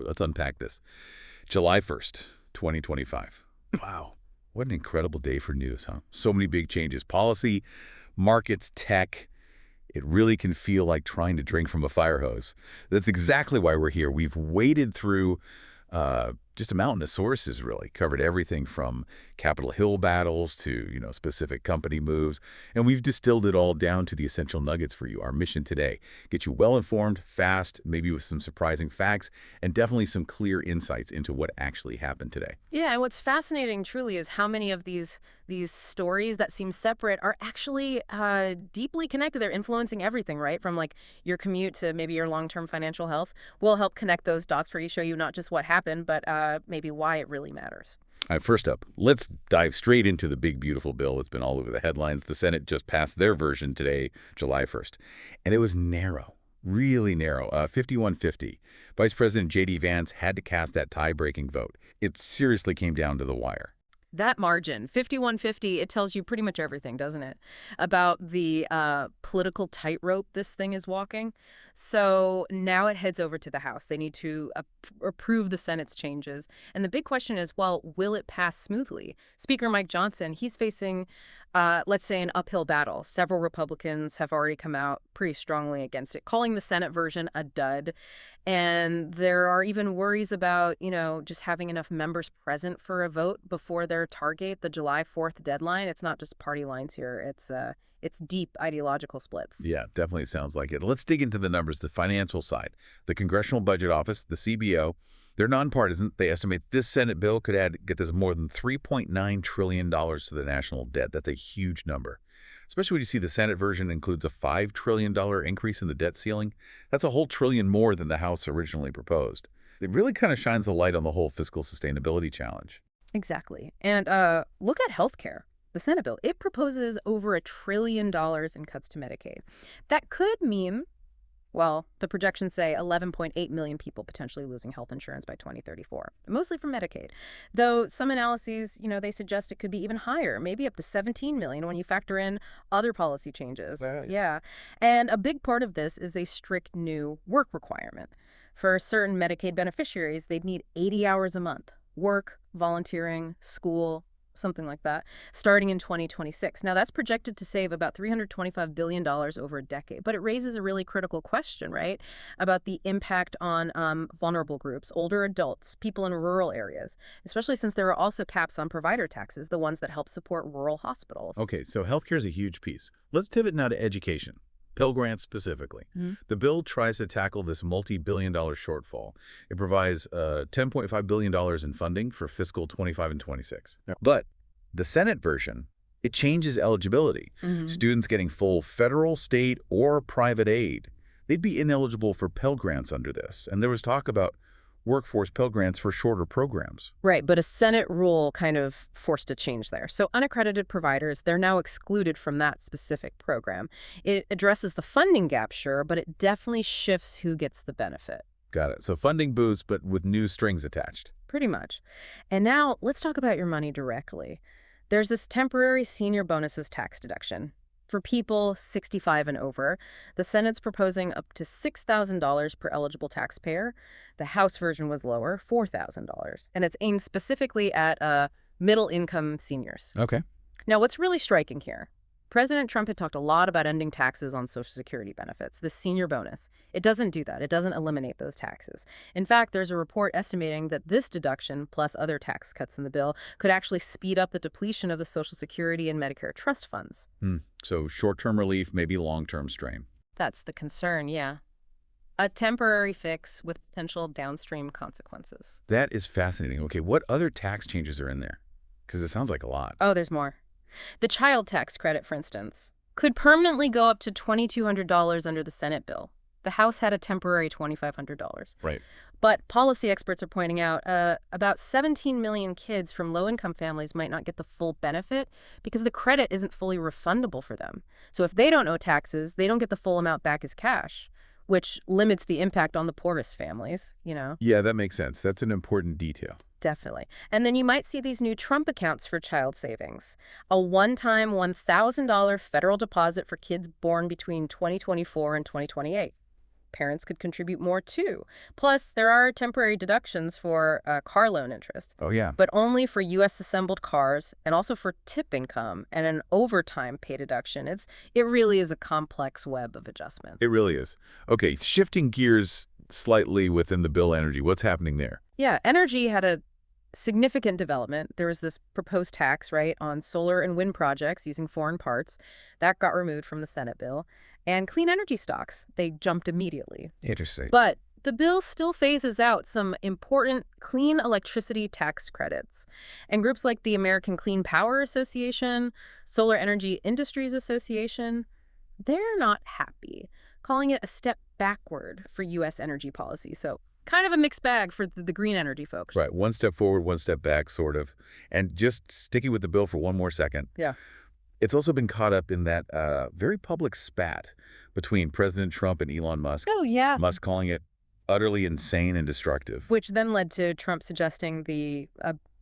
let's unpack this. July 1st, 2025. Wow. What an incredible day for news, huh? So many big changes. Policy, markets, tech. It really can feel like trying to drink from a fire hose. That's exactly why we're here. We've waded through just a mountain of sources, really. Covered everything from Capitol Hill battles to, specific company moves. And we've distilled it all down to the essential nuggets for you. Our mission today, get you well-informed, fast, maybe with some surprising facts, and definitely some clear insights into what actually happened today. Yeah, and what's fascinating truly is how many of these stories that seem separate are actually deeply connected. They're influencing everything, right? From like your commute to maybe your long-term financial health. We'll help connect those dots for you, show you not just what happened, but maybe why it really matters. All right, first up, let's dive straight into the big, beautiful bill that's been all over the headlines. The Senate just passed their version today, July 1st, and it was narrow. Really narrow, 51-50. Vice President J.D. Vance had to cast that tie-breaking vote. It seriously came down to the wire. That margin, 51-50, it tells you pretty much everything, doesn't it? About the political tightrope this thing is walking. So now it heads over to the House. They need to approve the Senate's changes. And the big question is, well, will it pass smoothly? Speaker Mike Johnson, he's facing, let's say, an uphill battle. Several Republicans have already come out pretty strongly against it, calling the Senate version a dud. And there are even worries about, just having enough members present for a vote before their target, the July 4th deadline. It's not just party lines here. It's deep ideological splits. Yeah, definitely sounds like it. Let's dig into the numbers, the financial side. The Congressional Budget Office, the CBO, they're nonpartisan. They estimate this Senate bill could get this more than $3.9 trillion to the national debt. That's a huge number. Especially when you see the Senate version includes a $5 trillion increase in the debt ceiling. That's a whole trillion more than the House originally proposed. It really kind of shines a light on the whole fiscal sustainability challenge. Exactly. And look at healthcare. The Senate bill, it proposes over $1 trillion in cuts to Medicaid. That could mean, well, the projections say 11.8 million people potentially losing health insurance by 2034, mostly from Medicaid. Though some analyses, they suggest it could be even higher, maybe up to 17 million when you factor in other policy changes. Right. Yeah. And a big part of this is a strict new work requirement. For certain Medicaid beneficiaries, they'd need 80 hours a month, work, volunteering, school, something like that, starting in 2026. Now, that's projected to save about $325 billion over a decade. But it raises a really critical question, right, about the impact on vulnerable groups, older adults, people in rural areas, especially since there are also caps on provider taxes, the ones that help support rural hospitals. Okay, so healthcare is a huge piece. Let's pivot now to education. Pell Grants specifically. Mm-hmm. The bill tries to tackle this multi-billion-dollar shortfall. It provides $10.5 billion in funding for fiscal 25 and 26. But the Senate version, it changes eligibility. Mm-hmm. Students getting full federal, state, or private aid, they'd be ineligible for Pell Grants under this. And there was talk about workforce Pell Grants for shorter programs. Right, but a Senate rule kind of forced a change there. So unaccredited providers, they're now excluded from that specific program. It addresses the funding gap, sure, but it definitely shifts who gets the benefit. Got it. So funding boosts, but with new strings attached. Pretty much. And now let's talk about your money directly. There's this temporary senior bonuses tax deduction. For people 65 and over, the Senate's proposing up to $6,000 per eligible taxpayer. The House version was lower, $4,000. And it's aimed specifically at middle-income seniors. Okay. Now, what's really striking here? President Trump had talked a lot about ending taxes on Social Security benefits, the senior bonus. It doesn't do that. It doesn't eliminate those taxes. In fact, there's a report estimating that this deduction, plus other tax cuts in the bill, could actually speed up the depletion of the Social Security and Medicare trust funds. So short-term relief, maybe long-term strain. That's the concern, yeah. A temporary fix with potential downstream consequences. That is fascinating. Okay, what other tax changes are in there? Because it sounds like a lot. Oh, there's more. The child tax credit, for instance, could permanently go up to $2,200 under the Senate bill. The House had a temporary $2,500. Right. But policy experts are pointing out about 17 million kids from low-income families might not get the full benefit because the credit isn't fully refundable for them. So if they don't owe taxes, they don't get the full amount back as cash, which limits the impact on the poorest families, Yeah, that makes sense. That's an important detail. Definitely. And then you might see these new Trump accounts for child savings. A one-time $1,000 federal deposit for kids born between 2024 and 2028. Parents could contribute more, too. Plus, there are temporary deductions for car loan interest. Oh, yeah. But only for U.S.-assembled cars and also for tip income and an overtime pay deduction. It really is a complex web of adjustments. It really is. Okay, shifting gears slightly within the bill energy, what's happening there? Yeah, energy had a significant development. There was this proposed tax, right, on solar and wind projects using foreign parts. That got removed from the Senate bill. And clean energy stocks, they jumped immediately. Interesting. But the bill still phases out some important clean electricity tax credits. And groups like the American Clean Power Association, Solar Energy Industries Association, they're not happy, calling it a step backward for U.S. energy policy. So kind of a mixed bag for the green energy folks. Right. One step forward, one step back, sort of. And just sticking with the bill for one more second. Yeah. It's also been caught up in that very public spat between President Trump and Elon Musk. Oh, yeah. Musk calling it utterly insane and destructive. Which then led to Trump suggesting the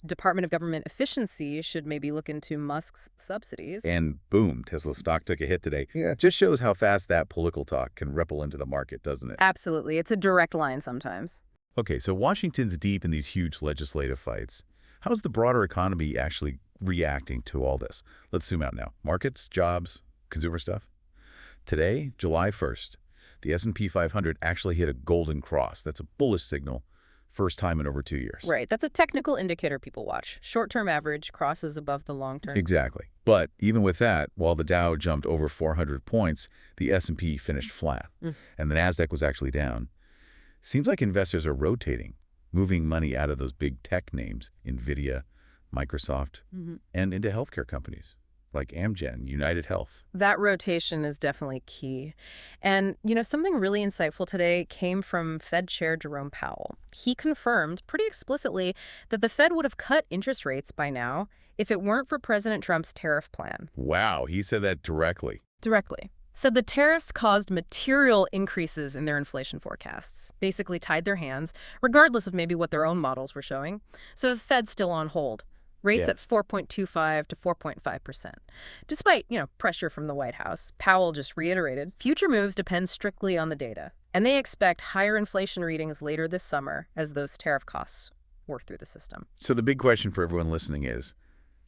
Department of Government Efficiency should maybe look into Musk's subsidies. And boom, Tesla stock took a hit today. Yeah. Just shows how fast that political talk can ripple into the market, doesn't it? Absolutely. It's a direct line sometimes. Okay, so Washington's deep in these huge legislative fights. How's the broader economy actually reacting to all this? Let's zoom out now. Markets, jobs, consumer stuff. Today, July 1st, the S&P 500 actually hit a golden cross. That's a bullish signal. First time in over 2 years. Right. That's a technical indicator people watch. Short-term average crosses above the long-term. Exactly. But even with that, while the Dow jumped over 400 points, the S&P finished flat. And the Nasdaq was actually down. Seems like investors are rotating, moving money out of those big tech names, Nvidia, Microsoft, and into healthcare companies like Amgen, United Health. That rotation is definitely key. And, something really insightful today came from Fed Chair Jerome Powell. He confirmed pretty explicitly that the Fed would have cut interest rates by now if it weren't for President Trump's tariff plan. Wow, he said that directly. Directly. Said the tariffs caused material increases in their inflation forecasts, basically tied their hands, regardless of maybe what their own models were showing. So the Fed's still on hold. Rates at 4.25 to 4.5%. Despite, pressure from the White House, Powell just reiterated, future moves depend strictly on the data. And they expect higher inflation readings later this summer as those tariff costs work through the system. So the big question for everyone listening is,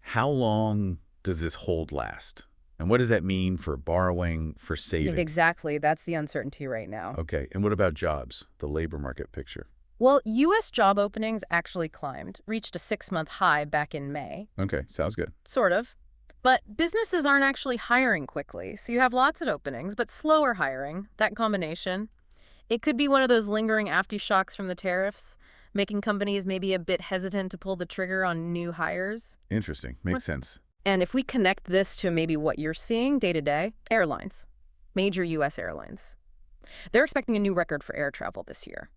how long does this hold last? And what does that mean for borrowing, for saving? Exactly. That's the uncertainty right now. Okay. And what about jobs, the labor market picture? Well, U.S. job openings actually climbed, reached a 6-month high back in May. Okay, sounds good. Sort of. But businesses aren't actually hiring quickly, so you have lots of openings, but slower hiring, that combination. It could be one of those lingering aftershocks from the tariffs, making companies maybe a bit hesitant to pull the trigger on new hires. Interesting. Makes sense. And if we connect this to maybe what you're seeing day to day, airlines, major U.S. airlines. They're expecting a new record for air travel this year.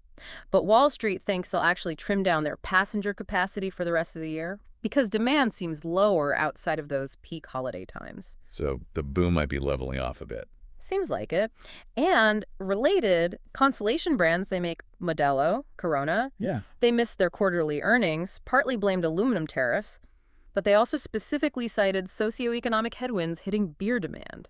But Wall Street thinks they'll actually trim down their passenger capacity for the rest of the year because demand seems lower outside of those peak holiday times. So the boom might be leveling off a bit. Seems like it. And related, Constellation Brands, they make Modelo, Corona. Yeah. They missed their quarterly earnings, partly blamed aluminum tariffs, but they also specifically cited socioeconomic headwinds hitting beer demand.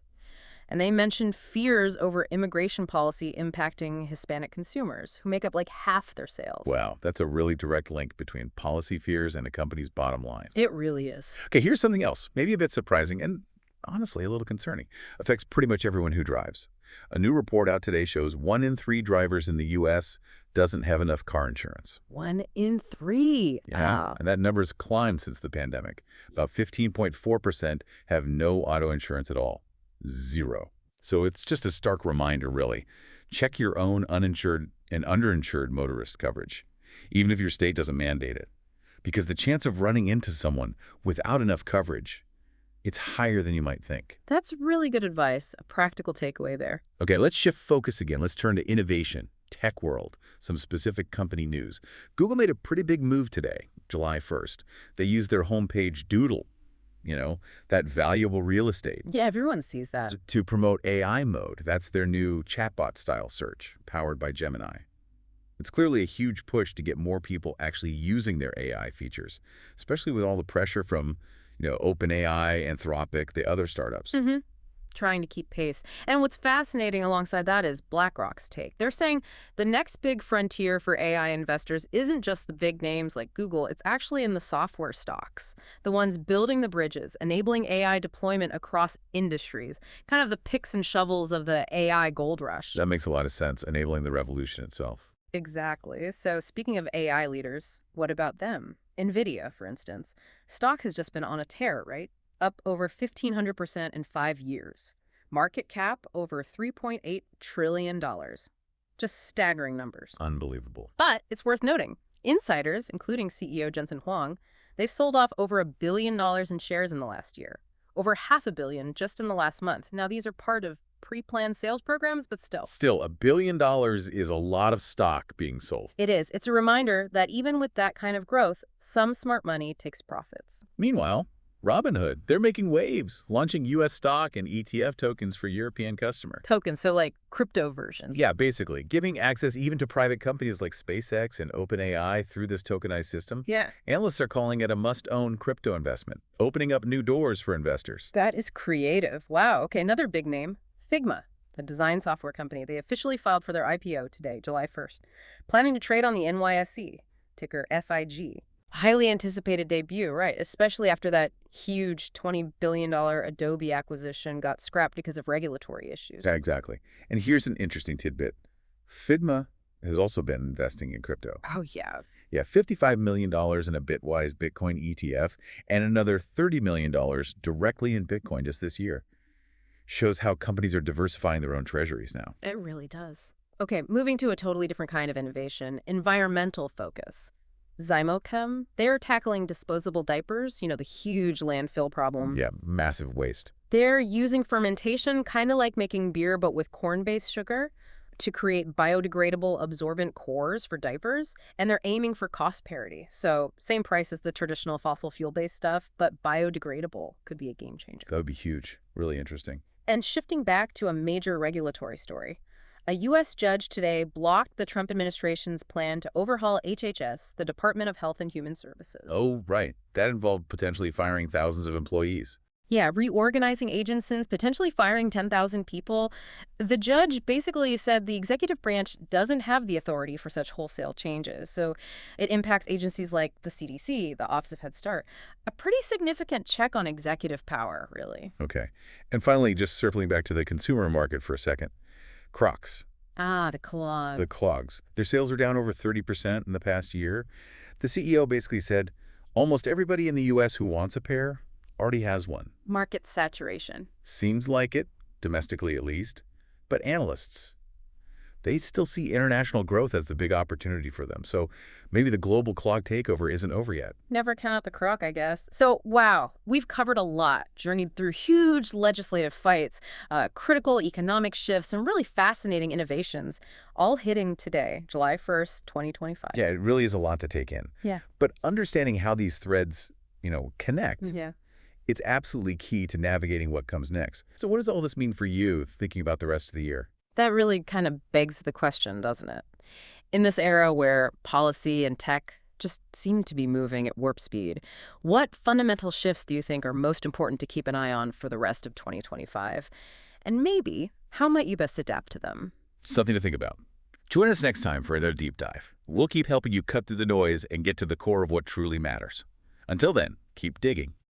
And they mentioned fears over immigration policy impacting Hispanic consumers, who make up like half their sales. Wow, that's a really direct link between policy fears and a company's bottom line. It really is. Okay, here's something else, maybe a bit surprising and honestly a little concerning. Affects pretty much everyone who drives. A new report out today shows 1 in 3 drivers in the U.S. doesn't have enough car insurance. 1 in 3. Yeah, Wow. and that number's climbed since the pandemic. About 15.4% have no auto insurance at all. 0. So it's just a stark reminder, really. Check your own uninsured and underinsured motorist coverage, even if your state doesn't mandate it. Because the chance of running into someone without enough coverage, it's higher than you might think. That's really good advice, a practical takeaway there. Okay, let's shift focus again. Let's turn to innovation, tech world, some specific company news. Google made a pretty big move today, July 1st. They used their homepage doodle, that valuable real estate. Yeah, everyone sees that. To promote AI mode. That's their new chatbot-style search, powered by Gemini. It's clearly a huge push to get more people actually using their AI features, especially with all the pressure from, OpenAI, Anthropic, the other startups. trying to keep pace. And what's fascinating alongside that is BlackRock's take. They're saying the next big frontier for AI investors isn't just the big names like Google, it's actually in the software stocks, the ones building the bridges, enabling AI deployment across industries, kind of the picks and shovels of the AI gold rush. That makes a lot of sense, enabling the revolution itself. Exactly. So speaking of AI leaders, what about them? Nvidia, for instance. Stock has just been on a tear, right? Up over 1,500% in 5 years. Market cap over $3.8 trillion. Just staggering numbers. Unbelievable. But it's worth noting, insiders, including CEO Jensen Huang, they've sold off over $1 billion in shares in the last year. Over $500 million just in the last month. Now, these are part of pre-planned sales programs, but still. Still, $1 billion is a lot of stock being sold. It is. It's a reminder that even with that kind of growth, some smart money takes profits. Meanwhile, Robinhood, they're making waves, launching U.S. stock and ETF tokens for European customers. Tokens, so like crypto versions. Yeah, basically, giving access even to private companies like SpaceX and OpenAI through this tokenized system. Yeah. Analysts are calling it a must-own crypto investment, opening up new doors for investors. That is creative. Wow. Okay, another big name, Figma, the design software company. They officially filed for their IPO today, July 1st, planning to trade on the NYSE, ticker FIG. Highly anticipated debut, right, especially after that huge $20 billion Adobe acquisition got scrapped because of regulatory issues. Yeah, exactly. And here's an interesting tidbit. Figma has also been investing in crypto. Oh, yeah. Yeah, $55 million in a Bitwise Bitcoin ETF and another $30 million directly in Bitcoin just this year. Shows how companies are diversifying their own treasuries now. It really does. Okay, moving to a totally different kind of innovation, environmental focus. Zymochem, they're tackling disposable diapers, the huge landfill problem. Yeah, massive waste. They're using fermentation, kind of like making beer, but with corn-based sugar, to create biodegradable absorbent cores for diapers, and they're aiming for cost parity. So same price as the traditional fossil fuel-based stuff, but biodegradable could be a game changer. That would be huge. Really interesting. And shifting back to a major regulatory story, a U.S. judge today blocked the Trump administration's plan to overhaul HHS, the Department of Health and Human Services. Oh, right. That involved potentially firing thousands of employees. Yeah, reorganizing agencies, potentially firing 10,000 people. The judge basically said the executive branch doesn't have the authority for such wholesale changes. So it impacts agencies like the CDC, the Office of Head Start. A pretty significant check on executive power, really. Okay. And finally, just circling back to the consumer market for a second. Crocs. Ah, the clog. The clogs. Their sales are down over 30% in the past year. The CEO basically said, almost everybody in the U.S. who wants a pair already has one. Market saturation. Seems like it, domestically at least. But analysts, they still see international growth as the big opportunity for them. So maybe the global clog takeover isn't over yet. Never count out the croc, I guess. So, wow, we've covered a lot, journeyed through huge legislative fights, critical economic shifts, and really fascinating innovations, all hitting today, July 1st, 2025. Yeah, it really is a lot to take in. Yeah. But understanding how these threads, connect, Yeah. it's absolutely key to navigating what comes next. So what does all this mean for you thinking about the rest of the year? That really kind of begs the question, doesn't it? In this era where policy and tech just seem to be moving at warp speed, what fundamental shifts do you think are most important to keep an eye on for the rest of 2025? And maybe, how might you best adapt to them? Something to think about. Join us next time for another deep dive. We'll keep helping you cut through the noise and get to the core of what truly matters. Until then, keep digging.